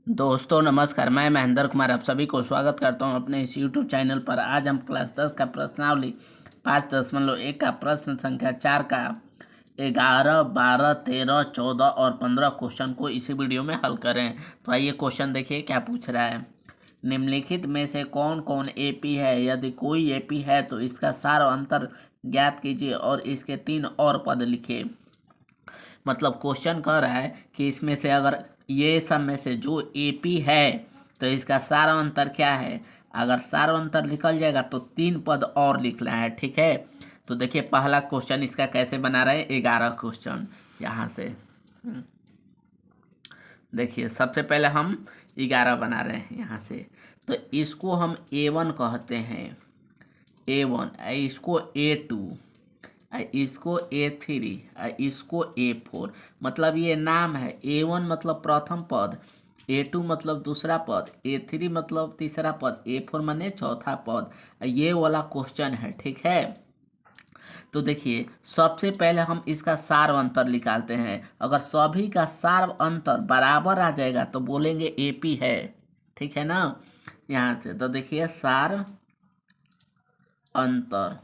दोस्तों नमस्कार, मैं महेंद्र कुमार आप सभी को स्वागत करता हूं अपने इस यूट्यूब चैनल पर। आज हम क्लास 10 का प्रश्नावली 5.1 का प्रश्न संख्या 4 का 11, 12, 13, 14 और 15 क्वेश्चन को इसी वीडियो में हल करें। तो आइए क्वेश्चन देखिए क्या पूछ रहा है। निम्नलिखित में से कौन कौन एपी है? यदि कोई एपी है तो इसका सार अंतर ज्ञात कीजिए और इसके 3 और पद लिखिए। मतलब क्वेश्चन कह रहा है कि इसमें से अगर ये सब में से जो एपी है तो इसका सार अंतर क्या है। अगर सार अंतर निकल जाएगा तो 3 पद और लिखना है, ठीक है। तो देखिए पहला क्वेश्चन इसका कैसे बना रहे हैं। 11 क्वेश्चन यहाँ से देखिए, सबसे पहले हम 11 बना रहे हैं यहाँ से। तो इसको हम A1 कहते हैं, A1, इसको A2, इसको A3, इसको A4। मतलब ये नाम है। A1 मतलब प्रथम पद, A2 मतलब दूसरा पद, A3 मतलब तीसरा पद, A4 माने चौथा पद। ये वाला क्वेश्चन है, ठीक है। तो देखिए सबसे पहले हम इसका सार अंतर निकालते हैं। अगर सभी का सार अंतर बराबर आ जाएगा तो बोलेंगे एपी है, ठीक है ना। यहाँ से तो देखिए सार अंतर,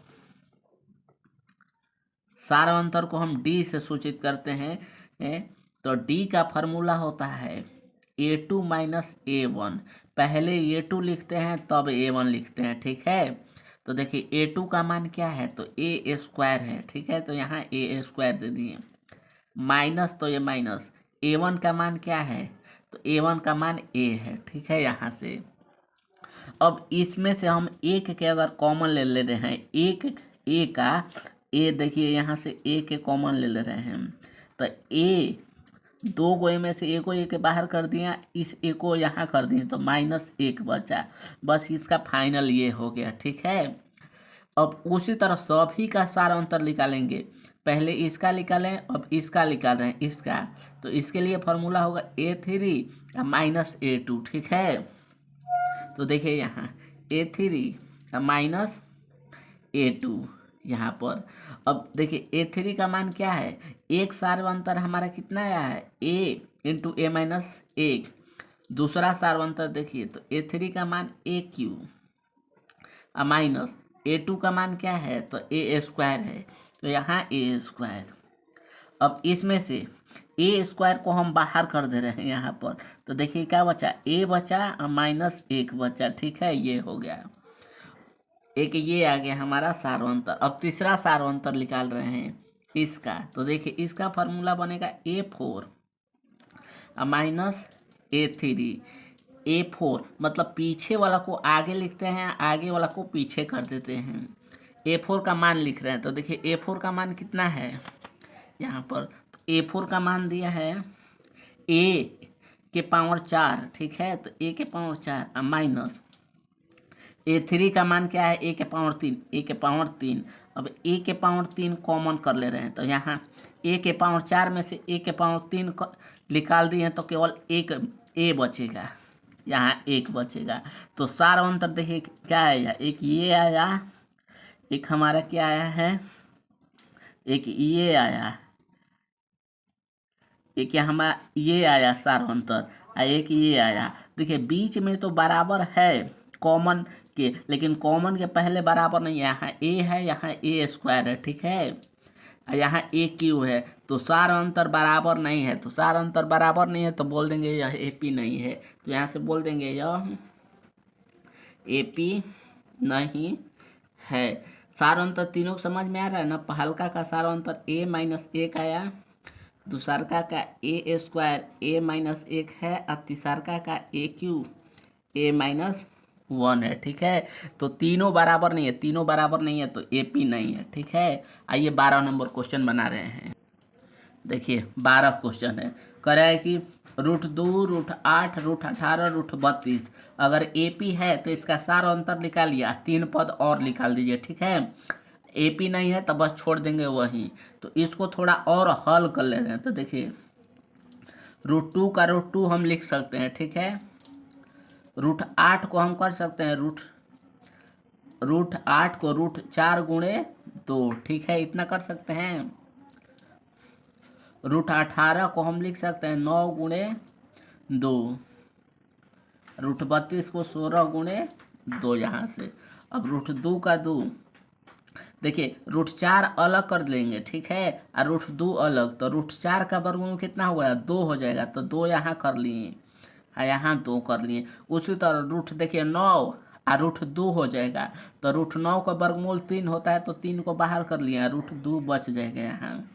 सार अंतर को हम डी से सूचित करते हैं। तो डी का फॉर्मूला होता है A2 माइनस A1। पहले A2 लिखते हैं तब A1 लिखते हैं, ठीक है। तो देखिए A2 का मान क्या है, तो ए स्क्वायर है, ठीक है। तो यहाँ ए स्क्वायर दे दिए, माइनस तो ये माइनस। A1 का मान क्या है, तो A1 का मान A है, ठीक है। यहाँ से अब इसमें से हम एक के अगर कॉमन ले ले रहे हैं, एक ए का, ए देखिए यहाँ से ए के कॉमन ले ले रहे हैं। तो ए दो को ए में से एक को ए के बाहर कर दिया, इस ए को यहाँ कर दिए तो -1 बचा। बस इसका फाइनल ये हो गया, ठीक है। अब उसी तरह सभी का सार अंतर निकालेंगे। पहले इसका निकालें, अब इसका निकाल रहे हैं इसका। तो इसके लिए फॉर्मूला होगा A3 माइनस A2, ठीक है। तो देखिए यहाँ A3 माइनस A2 यहाँ पर। अब देखिए A3 का मान क्या है, एक सार अंतर हमारा कितना आया है, A इंटू A माइनस 1। दूसरा सार अंतर देखिए तो A3 का मान AQ माइनस A2 का मान क्या है, तो ए स्क्वायर है। तो यहाँ ए स्क्वायर। अब इसमें से ए स्क्वायर को हम बाहर कर दे रहे हैं यहाँ पर। तो देखिए क्या बचा, ए बचा और -1 बचा, ठीक है। ये हो गया, एक ये आ गया हमारा सारवंतर। अब तीसरा सारवंतर निकाल रहे हैं इसका। तो देखिए इसका फॉर्मूला बनेगा A4 माइनस A3। A4 मतलब पीछे वाला को आगे लिखते हैं, आगे वाला को पीछे कर देते हैं। A4 का मान लिख रहे हैं। तो देखिए A4 का मान कितना है यहाँ पर, तो A4 का मान दिया है A के पावर 4, ठीक है। तो A के पावर 4 माइनस A3 का मान क्या है, A के पावर 3, A के पावर 3। अब A के पावर 3 कॉमन कर ले रहे हैं। तो यहाँ A के पावर 4 में से A के पावर 3 निकाल दिए तो केवल एक A बचेगा, यहाँ 1 बचेगा। तो सार अंतर देखिए क्या आया, एक ये आया, एक हमारा क्या आया है, एक ये आया, एक हमारा ये आया सार अंतर, एक ये आया। देखिए बीच में तो बराबर है कॉमन के, लेकिन कॉमन के पहले बराबर नहीं है। यहाँ ए है, यहाँ ए स्क्वायर है, ठीक है। यहाँ ए क्यू है। तो सार अंतर बराबर नहीं है। तो सार अंतर बराबर नहीं है तो बोल देंगे यह एपी नहीं है। तो यहाँ से बोल देंगे यह एपी नहीं है। सार अंतर तीनों को समझ में आ रहा है ना। हल्का का सार अंतर A माइनस 1 आया, दूसरका का ए स्क्वायर A माइनस 1 है, और तीसरका का AQ A माइनस 1 है, ठीक है। तो तीनों बराबर नहीं है, तीनों बराबर नहीं है तो एपी नहीं है, ठीक है। आइए 12 नंबर क्वेश्चन बना रहे हैं। देखिए 12 क्वेश्चन है, कह रहा है कि √2, √8, √18, √32 अगर एपी है तो इसका सार अंतर निकालिए, 3 पद और निकाल दीजिए, ठीक है। एपी नहीं है तो बस छोड़ देंगे वहीं। तो इसको थोड़ा और हल कर ले रहे हैं। तो देखिए √2 का √2 हम लिख सकते हैं, ठीक है। √8 को हम कर सकते हैं √8 को √4 गुणे 2, ठीक है, इतना कर सकते हैं। √18 को हम लिख सकते हैं 9 गुणे 2, रूट 32 को 16 गुणे 2 यहाँ से। अब रूट 2 का 2, देखिए रूट 4 अलग कर लेंगे, ठीक है, और रूट 2 अलग, तो रूट 4 का वर्गमूल कितना हुआ, 2 हो जाएगा, तो 2 यहाँ कर लिए, यहाँ 2 कर लिए। उसी तरह रूट देखिए 9 और रूट 2 हो जाएगा, तो रूट 9 का वर्गमूल 3 होता है, तो 3 को बाहर कर लिया, रूट 2 बच जाएगा यहाँ।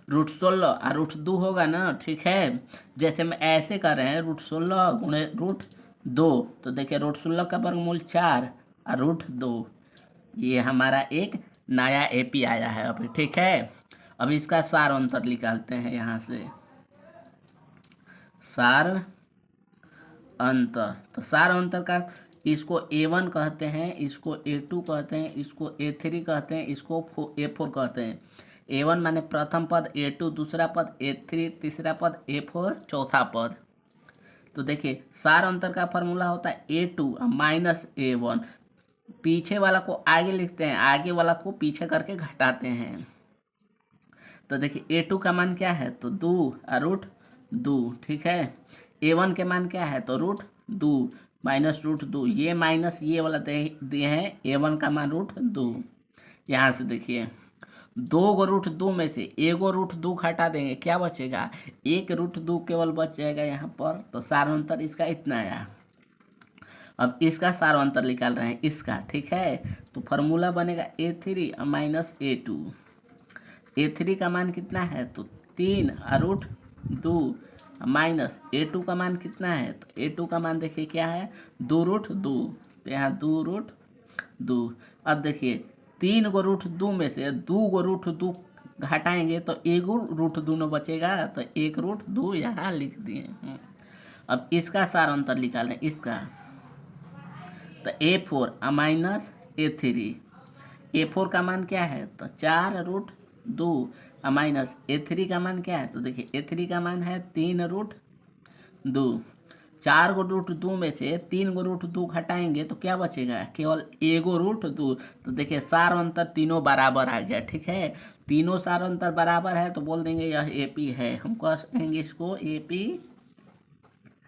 रूट 16 और रूट 2 होगा ना, ठीक है, जैसे हम ऐसे कर रहे हैं, रूट 16 गुणे रूट 2, तो देखिए रूट 16 का वर्गमूल 4 और रूट 2, ये हमारा एक नया एपी आया है अभी, ठीक है। अब इसका सार अंतर निकालते हैं यहाँ से, सार अंतर, तो सार अंतर का इसको A1 कहते हैं, इसको A2 कहते हैं, इसको A3 कहते हैं, इसको A4 कहते हैं। A1 माने प्रथम पद, A2 दूसरा पद, A3 तीसरा पद, A4 चौथा पद। तो देखिए सार अंतर का फॉर्मूला होता है A2 माइनस A1, पीछे वाला को आगे लिखते हैं, आगे वाला को पीछे करके घटाते हैं। तो देखिए A2 का मान क्या है, तो 2 और रूट 2, ठीक है। A1 के मान क्या है, तो रूट 2 माइनस रूट 2, ये माइनस ये वाला दिए हैं, A1 का मान रूट 2। यहाँ से देखिए 2 को रूट 2 में से 1 रूट 2 घटा देंगे, क्या बचेगा, 1 रूट 2 केवल बच जाएगा यहाँ पर। तो सार अंतर इसका इतना आया। अब इसका सार अंतर निकाल रहे हैं इसका, ठीक है, तो फॉर्मूला बनेगा A3 माइनस A2। A3 का मान कितना है, तो 3 रूट 2 माइनस A2 का मान कितना है, तो A2 का मान देखिए क्या है, 2 रूट 2, तो यहाँ 2 रूट 2। अब देखिए 3 को रूट 2 में से 2 को रूट 2 घटाएंगे तो 1 रूट 2 न बचेगा, तो 1 रूट 2 यहाँ लिख दिए। अब इसका सार अंतर निकालें इसका, तो A4 माइनस A3, A4 का मान क्या है, तो 4 रूट 2 माइनस A3 का मान क्या है, तो देखिए A3 का मान है 3 रूट 2। 4 को रूट 2 में से 3 को रूट 2 घटाएंगे तो क्या बचेगा, केवल 1 रूट 2। तो देखिए सार अंतर तीनों बराबर आ गया, ठीक है, तीनों सार अंतर बराबर है, तो बोल देंगे यह एपी है, हम कहेंगे इसको एपी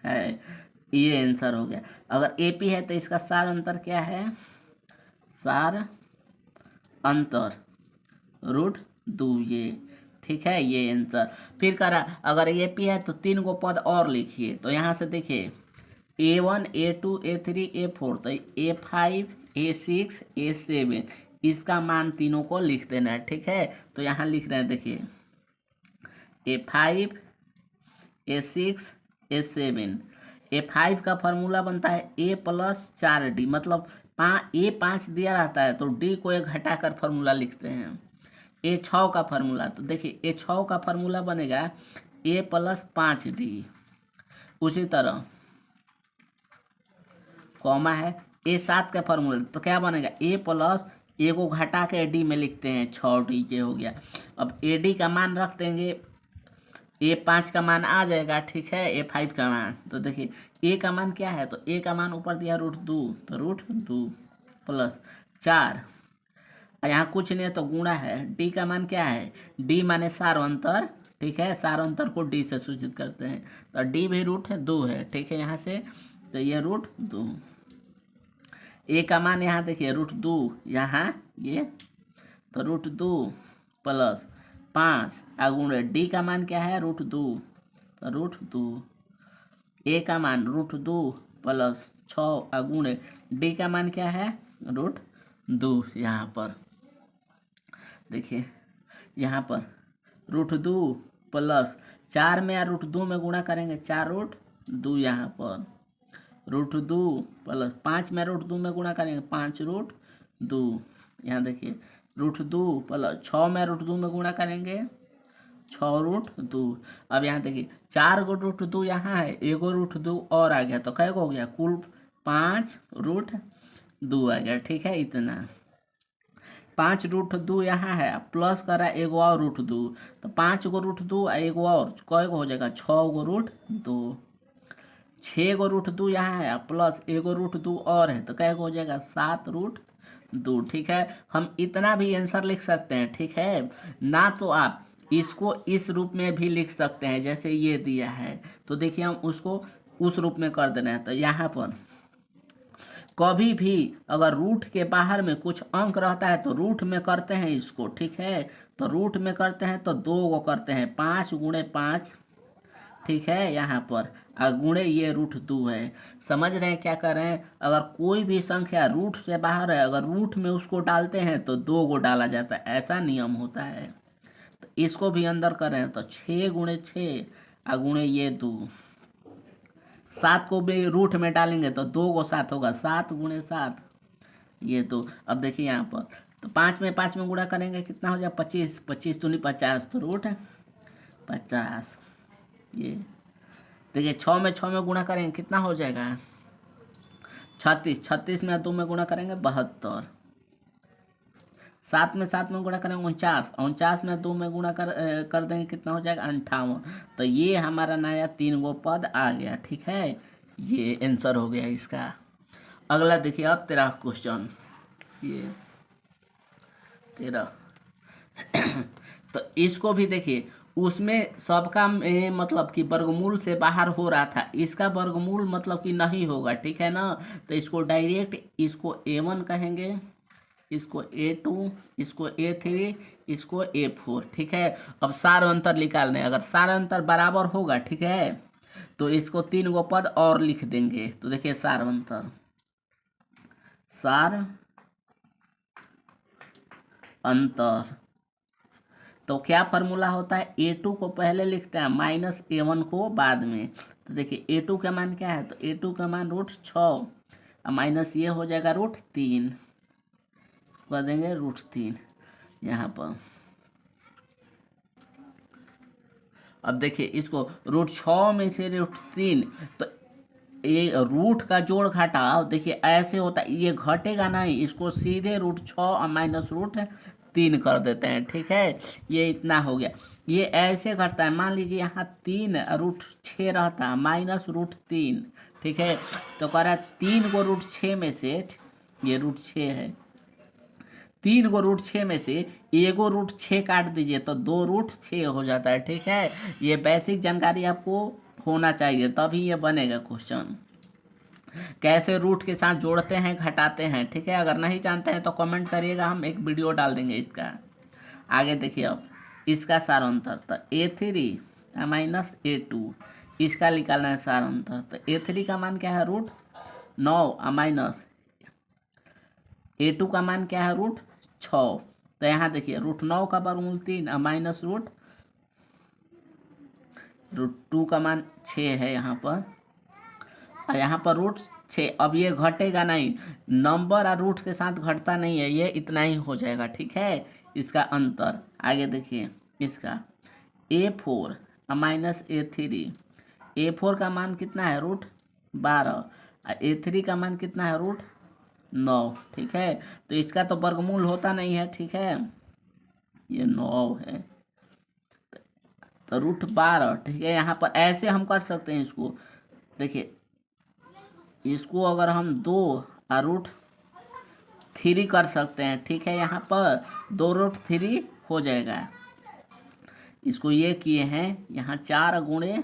है, ये आंसर हो गया। अगर एपी है तो इसका सार अंतर क्या है, सार अंतर रूट 2, ये ठीक है, ये आंसर। फिर करा अगर एपी है तो 3 को पद और लिखिए, तो यहाँ से देखिए A1 A2 A3 A4, तो A5 A6 A7, इसका मान तीनों को लिख देना है, ठीक है। तो यहाँ लिख रहे हैं देखिए A5 A6 A7। A5 का फॉर्मूला बनता है A प्लस 4D, मतलब A 5 दिया रहता है तो D को एक घटाकर फॉर्मूला लिखते हैं। A6 का फॉर्मूला, तो देखिए A6 का फॉर्मूला बनेगा A प्लस 5D। उसी तरह कॉमा है A7 का फॉर्मूला, तो क्या बनेगा A प्लस A को घटा के D में लिखते हैं 6D, ये हो गया। अब AD का मान रख देंगे, A5 का मान आ जाएगा, ठीक है, A5 का मान, तो देखिए A का मान क्या है, तो A का मान ऊपर दिया रूट 2, तो रूट 2 प्लस 4, यहाँ कुछ नहीं है तो गुणा है। D का मान क्या है, D माने सार अंतर, ठीक है, सार अंतर को D से सूचित करते हैं, तो D भी रूट 2 है, ठीक है, यहाँ से तो ये रूट 2। A का मान यहाँ देखिए रूट 2, यहाँ ये, तो रूट 2 प्लस 5 गुणे D का मान क्या है, रूट 2, तो रूट 2। A का मान रूट 2 प्लस 6 गुणे D का मान क्या है, रूट 2। यहाँ पर देखिए, यहाँ पर रूट 2 प्लस 4 में या रूट 2 में गुणा करेंगे 4 रूट 2, यहाँ पर रूट 2 प्लस 5 में रूट 2 में गुणा करेंगे 5 रूट 2, यहाँ देखिए रूट 2 प्लस 6 में रूट 2 में गुणा करेंगे 6 रूट 2। अब यहाँ देखिए 4 को रूट 2 यहाँ है, 1 रूट 2 और आ गया, तो कै हो गया, कुल 5 रूट 2 आ गया, ठीक है, इतना 5 रूट 2 यहाँ है, प्लस करा 1 और रूट 2, तो 5 को रूट 2 1 और कै हो जाएगा, 6 को रूट 2। 6 को रूट 2 यहाँ है, प्लस 1 रूट 2 और है, तो कै हो जाएगा, 7 रूट 2, ठीक है। हम इतना भी आंसर लिख सकते हैं, ठीक है ना, तो आप इसको इस रूप में भी लिख सकते हैं, जैसे ये दिया है, तो देखिए हम उसको उस रूप में कर देना है। तो यहाँ पर कभी भी अगर रूट के बाहर में कुछ अंक रहता है तो रूट में करते हैं इसको, ठीक है। तो रूट में करते हैं तो 2 को करते हैं 5 × 5, ठीक है। यहाँ पर गुणे ये √2 है। समझ रहे हैं क्या कर रहे हैं? अगर कोई भी संख्या रूट से बाहर है, अगर रूट में उसको डालते हैं तो 2 को डाला जाता है, ऐसा नियम होता है। तो इसको भी अंदर करें तो 6 × 6 गुणे ये 2, 7 को भी रूट में डालेंगे तो 2 को 7 होगा, 7 × 7 ये 2। अब देखिए यहाँ पर तो 5 में 5 में गुणा करेंगे कितना हो जाए 25, 25 दूनी 50 तो रूट 50। ये देखिए 6 में 6 में गुणा करेंगे कितना हो जाएगा 36, 36 में 2 में गुणा करेंगे 72, 7 में 7 में गुणा करेंगे 49, 49 में 2 में गुणा कर देंगे कितना हो जाएगा 58। तो ये हमारा नया 3 गो पद आ गया, ठीक है। ये आंसर हो गया इसका। अगला देखिए अब 13 क्वेश्चन, ये 13 तो इसको भी देखिए, उसमें सबका मतलब कि वर्गमूल से बाहर हो रहा था, इसका वर्गमूल मतलब कि नहीं होगा, ठीक है ना। तो इसको डायरेक्ट इसको A1 कहेंगे, इसको A2, इसको A3, इसको A4, ठीक है। अब सार अंतर निकालने, अगर सार अंतर बराबर होगा, ठीक है, तो इसको 3 गो पद और लिख देंगे। तो देखिए सार अंतर, सार अंतर तो क्या फार्मूला होता है, A2 को पहले लिखते हैं -A1 को बाद में। तो देखिए A2 का मान क्या है, तो A2 का मान √6 माइनस ये हो जाएगा √3, कर देंगे √3 यहाँ पर। अब देखिए इसको √6 में से √3, तो ये रूट का जोड़ घटाओ, देखिए ऐसे होता है, ये घटेगा नहीं, इसको सीधे √6 और -√3 कर देते हैं, ठीक है। ये इतना हो गया, ये ऐसे घटता है। मान लीजिए यहाँ 3 √6 रहता है -√3, ठीक है। तो कह रहा है 3 को √6 में से, ये √6 है, 3 को √6 में से एगो √6 काट दीजिए तो 2 √6 हो जाता है, ठीक है। ये बेसिक जानकारी आपको होना चाहिए तभी ये बनेगा क्वेश्चन। कैसे रूट के साथ जोड़ते हैं घटाते हैं, ठीक है। अगर नहीं जानते हैं तो कमेंट करिएगा, हम एक वीडियो डाल देंगे इसका। आगे देखिए अब इसका सार अंतर, तो A3 -A2 इसका निकालना है सार अंतर। तो A3 का मान क्या है √9 माइनस A2 का मान क्या है √6। तो यहाँ देखिए √9 का वर्गमूल 3 माइनस √2 का मान 6 है यहाँ पर, और यहाँ पर √6। अब ये घटेगा नहीं, नंबर और रूट के साथ घटता नहीं है, ये इतना ही हो जाएगा, ठीक है। इसका अंतर आगे देखिए, इसका A4 -A3, A4 का मान कितना है √12 और A3 का मान कितना है √9, ठीक है। तो इसका तो वर्गमूल होता नहीं है, ठीक है, ये 9 है तो √12, ठीक है। यहाँ पर ऐसे हम कर सकते हैं इसको, देखिए इसको अगर हम 2 और √3 कर सकते हैं, ठीक है। यहाँ पर 2 √3 हो जाएगा। इसको ये किए हैं यहाँ 4 ×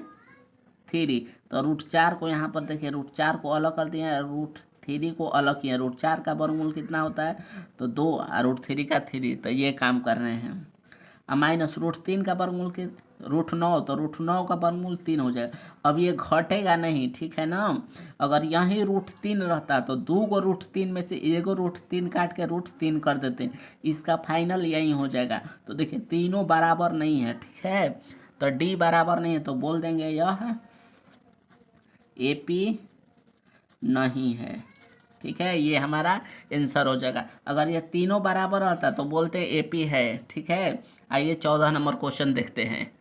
3, तो √4 को यहाँ पर देखिए √4 को अलग कर दिया, √3 को अलग किया। √4 का वर्गमूल कितना होता है, तो 2 और √3 का 3, तो ये काम कर रहे हैं। और माइनस √3 का वर्गमूल के √9, तो √9 का वर्गमूल 3 हो जाएगा। अब ये घटेगा नहीं, ठीक है ना। अगर यहीं √3 रहता तो 2 को √3 में से एगो √3 काट के √3 कर देते, इसका फाइनल यही हो जाएगा। तो देखिए तीनों बराबर नहीं है, ठीक है। तो D बराबर नहीं है तो बोल देंगे यह AP नहीं है, ठीक है। ये हमारा आंसर हो जाएगा। अगर ये तीनों बराबर रहता तो बोलते AP है, ठीक है। आइए 14 नंबर क्वेश्चन देखते हैं।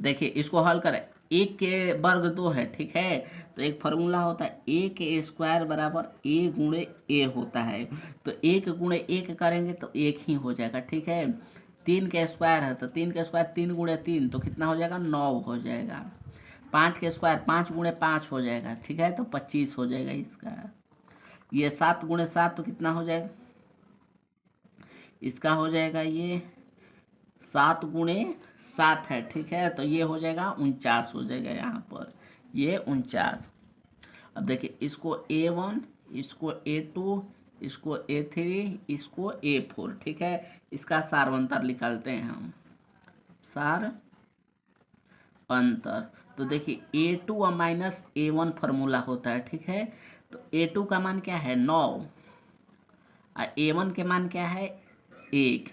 देखिए इसको हल करें, 1 के वर्ग 2 है, ठीक है। तो एक फार्मूला होता है A² बराबर A × A होता है। तो 1 × 1 करेंगे तो 1 ही हो जाएगा, ठीक है। 3 के स्क्वायर है तो 3 के स्क्वायर 3 × 3 तो कितना हो जाएगा 9 हो जाएगा। 5 के स्क्वायर 5 × 5 हो जाएगा, ठीक है, तो 25 हो जाएगा इसका। ये 7 × 7 तो कितना हो जाएगा, इसका हो जाएगा ये 7 × 7 है, ठीक है। तो ये हो जाएगा 49 हो जाएगा यहाँ पर, ये 49। अब देखिए इसको A1, इसको A2, इसको A3, इसको A4, ठीक है। इसका सारवंतर निकालते हैं हम, सार अंतर। तो देखिए A2 और माइनस A1 फार्मूला होता है, ठीक है। तो A2 का मान क्या है 9 और A1 के मान क्या है 1।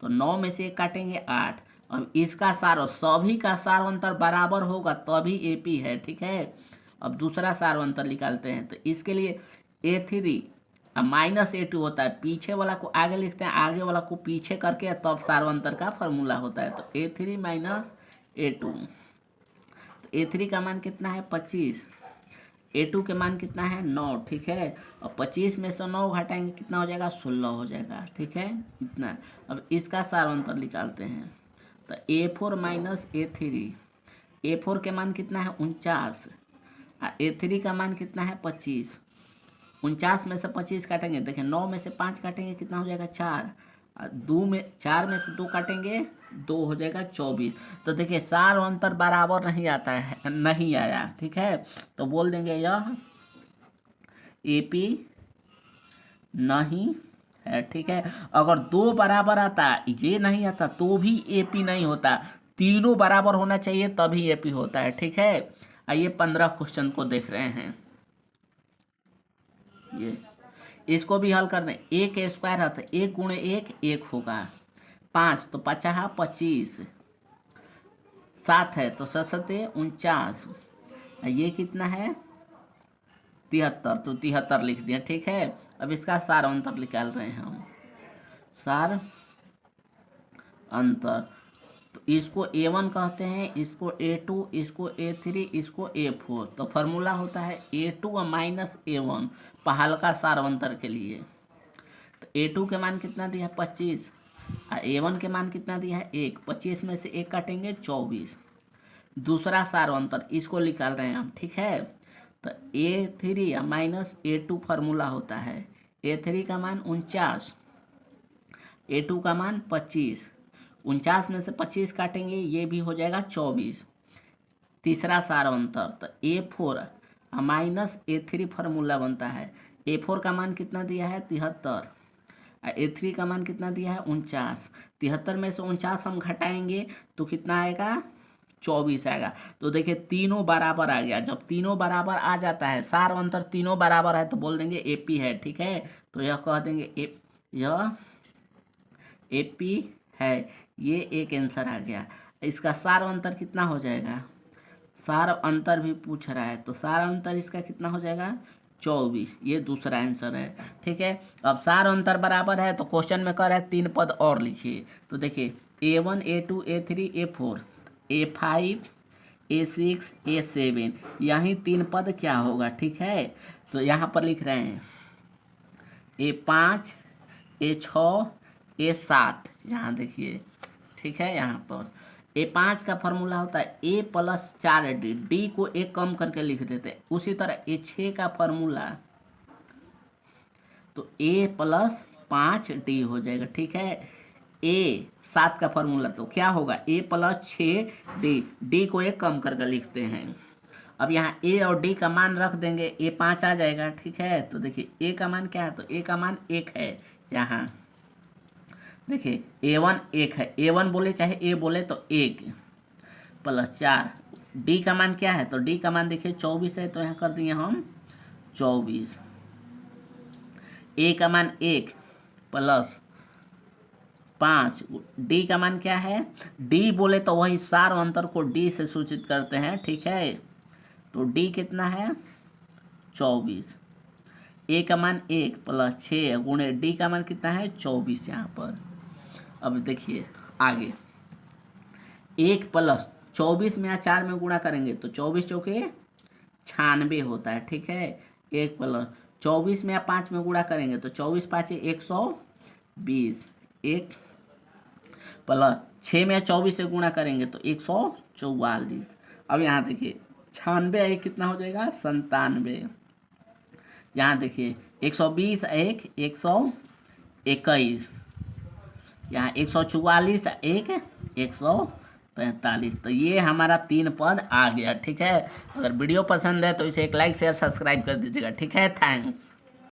तो 9 में से 1 काटेंगे 8। अब इसका सार, सभी का सारवंतर बराबर होगा तभी AP है, ठीक है। अब दूसरा सारवंतर निकालते हैं। तो इसके लिए A3 अब माइनस A2 होता है, पीछे वाला को आगे लिखते हैं, आगे वाला को पीछे करके तब सारवंतर का फार्मूला होता है। तो A3 माइनस A2। तो A3 का मान कितना है 25, A2 के मान कितना है 9, ठीक है। और 25 में से 9 घटाएंगे कितना हो जाएगा 16 हो जाएगा, ठीक है इतना। अब इसका सारवंतर निकालते हैं। तो A4 माइनस A3, A4 के मान कितना है 49 और A3 का मान कितना है 25। 49 में से 25 काटेंगे, देखिए 9 में से 5 काटेंगे कितना हो जाएगा 4 और 4 में से 2 काटेंगे 2 हो जाएगा 24। तो देखिए सार अंतर बराबर नहीं आता है, नहीं आया, ठीक है। तो बोल देंगे यह AP नहीं है, ठीक है। अगर 2 बराबर आता, ये नहीं आता तो भी AP नहीं होता, तीनों बराबर होना चाहिए तभी AP होता है, ठीक है। आइए 15 क्वेश्चन को देख रहे हैं। ये इसको भी हल कर दें। 1 स्क्वायर है तो 1 गुणे 1 1 होगा, 5 तो 50 25, 7 है तो 7 7 49, ये कितना है 73, तो 73 लिख दिया, ठीक है। अब इसका सार अंतर निकाल रहे हैं हम, सार अंतर। तो इसको A1 कहते हैं, इसको A2, इसको A3, इसको A4। तो फार्मूला होता है A2 और माइनस A1 पहलका सारवंतर के लिए। तो A2 के मान कितना दिया है 25 और A1 के मान कितना दिया है 1। 25 में से 1 काटेंगे 24। दूसरा सारवंतर इसको निकाल रहे हैं हम, ठीक है। तो A3 या माइनस A2 फार्मूला होता है। A3 का मान 49, A2 का मान 25। 49 में से 25 काटेंगे, ये भी हो जाएगा 24। तीसरा सारवंतर तो A4 माइनस A3 फार्मूला बनता है। A4 का मान कितना दिया है 73 और A3 का मान कितना दिया है 49। 73 में से 49 हम घटाएंगे तो कितना आएगा 24 आएगा। तो देखिए तीनों बराबर आ गया। जब तीनों बराबर आ जाता है, सार अंतर तीनों बराबर है, तो बोल देंगे AP है, ठीक है। तो यह कह देंगे यह AP है, ये एक आंसर आ गया। इसका सार अंतर कितना हो जाएगा, सार अंतर भी पूछ रहा है, तो सार अंतर इसका कितना हो जाएगा 24, ये दूसरा आंसर है, ठीक है। अब सार अंतर बराबर है तो क्वेश्चन में कह रहा है 3 पद और लिखिए। तो देखिए A1 A2 A3 A4 A5 A6 A7, यही 3 पद क्या होगा, ठीक है। तो यहाँ पर लिख रहे हैं A5 A6 A7, यहाँ देखिए, ठीक है। यहाँ पर A5 का फॉर्मूला होता है A प्लस 4D, D को 1 कम करके लिख देते हैं। उसी तरह A6 का फॉर्मूला तो A प्लस 5D हो जाएगा, ठीक है। A7 का फॉर्मूला तो क्या होगा A प्लस 6D, D को 1 कम करके लिखते हैं। अब यहाँ A और D का मान रख देंगे, A5 आ जाएगा, ठीक है। तो देखिए A का मान क्या है, तो A का मान 1 है। यहाँ देखिए A1 1 है, A1 बोले चाहे A बोले तो 1 प्लस 4। D का मान क्या है, तो D का मान देखिए 24 है, तो यहाँ कर दिए हम 24। A का मान 1 प्लस 5, D का मान क्या है, D बोले तो वही सार अंतर को D से सूचित करते हैं, ठीक है। तो D कितना है 24। A का मान 1 प्लस 6 गुणे D का मान कितना है 24 यहाँ पर। अब देखिए आगे 1 प्लस 24 में या 4 में गुणा करेंगे तो 24 चौके 96 होता है, ठीक है। 1 प्लस 24 में या 5 में गुणा करेंगे तो 24 5 120। 1 प्लस 6 में या 24 से गुणा करेंगे तो 144। अब यहाँ देखिए 96 कितना हो जाएगा 97। यहाँ देखिए 120 1 121, यहाँ 144 1 121, 45। तो ये हमारा 3 पद आ गया। ठीक है, अगर वीडियो पसंद है तो इसे एक लाइक शेयर सब्सक्राइब कर दीजिएगा। ठीक है, थैंक्स।